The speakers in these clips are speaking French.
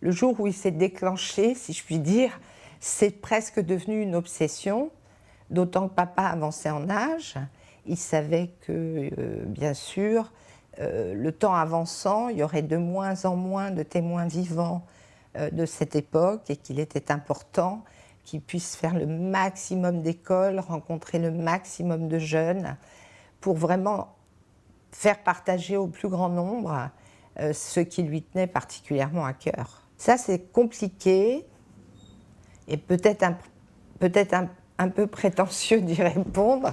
le jour où il s'est déclenché, si je puis dire, c'est presque devenu une obsession, d'autant que papa avançait en âge. Il savait que, bien sûr, le temps avançant, il y aurait de moins en moins de témoins vivants de cette époque et qu'il était important qu'il puisse faire le maximum d'écoles, rencontrer le maximum de jeunes pour vraiment faire partager au plus grand nombre ce qui lui tenait particulièrement à cœur. Ça, c'est compliqué et peut-être un peu prétentieux d'y répondre,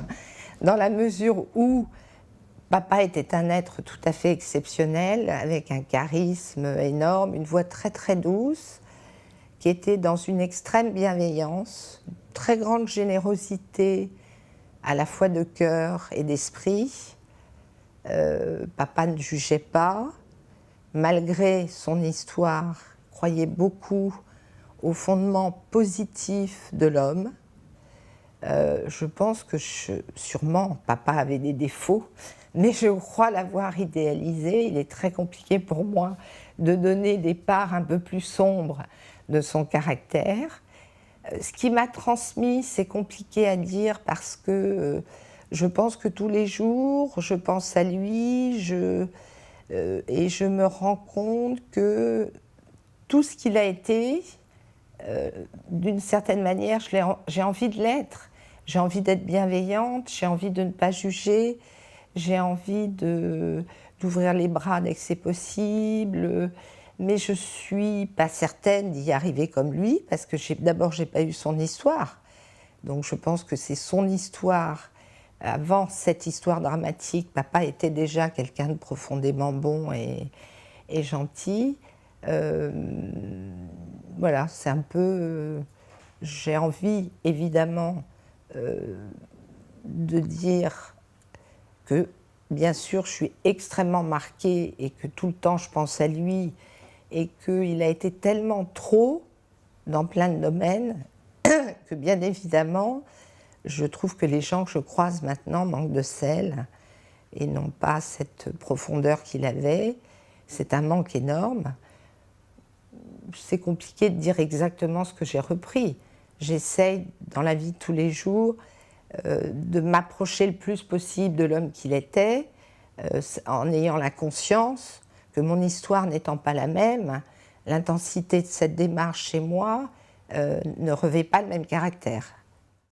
dans la mesure où papa était un être tout à fait exceptionnel, avec un charisme énorme, une voix très très douce, qui était dans une extrême bienveillance, une très grande générosité à la fois de cœur et d'esprit. Papa ne jugeait pas, malgré son histoire, croyait beaucoup au fondement positif de l'homme. Je pense que sûrement papa avait des défauts, mais je crois l'avoir idéalisé. Il est très compliqué pour moi de donner des parts un peu plus sombres de son caractère. Ce qui m'a transmis, c'est compliqué à dire parce que je pense que tous les jours, je pense à lui et je me rends compte que tout ce qu'il a été, d'une certaine manière, j'ai envie de l'être. J'ai envie d'être bienveillante, j'ai envie de ne pas juger, j'ai envie d'ouvrir les bras dès que c'est possible, mais je ne suis pas certaine d'y arriver comme lui, parce que d'abord, je n'ai pas eu son histoire. Donc je pense que c'est son histoire. Avant cette histoire dramatique, papa était déjà quelqu'un de profondément bon et gentil. Voilà, c'est un peu... j'ai envie, évidemment, de dire que, bien sûr, je suis extrêmement marquée et que tout le temps, je pense à lui et qu'il a été tellement trop dans plein de domaines que, bien évidemment, je trouve que les gens que je croise maintenant manquent de sel et n'ont pas cette profondeur qu'il avait. C'est un manque énorme. C'est compliqué de dire exactement ce que j'ai repris. J'essaye, dans la vie de tous les jours, de m'approcher le plus possible de l'homme qu'il était, en ayant la conscience que mon histoire n'étant pas la même, l'intensité de cette démarche chez moi ne revêt pas le même caractère.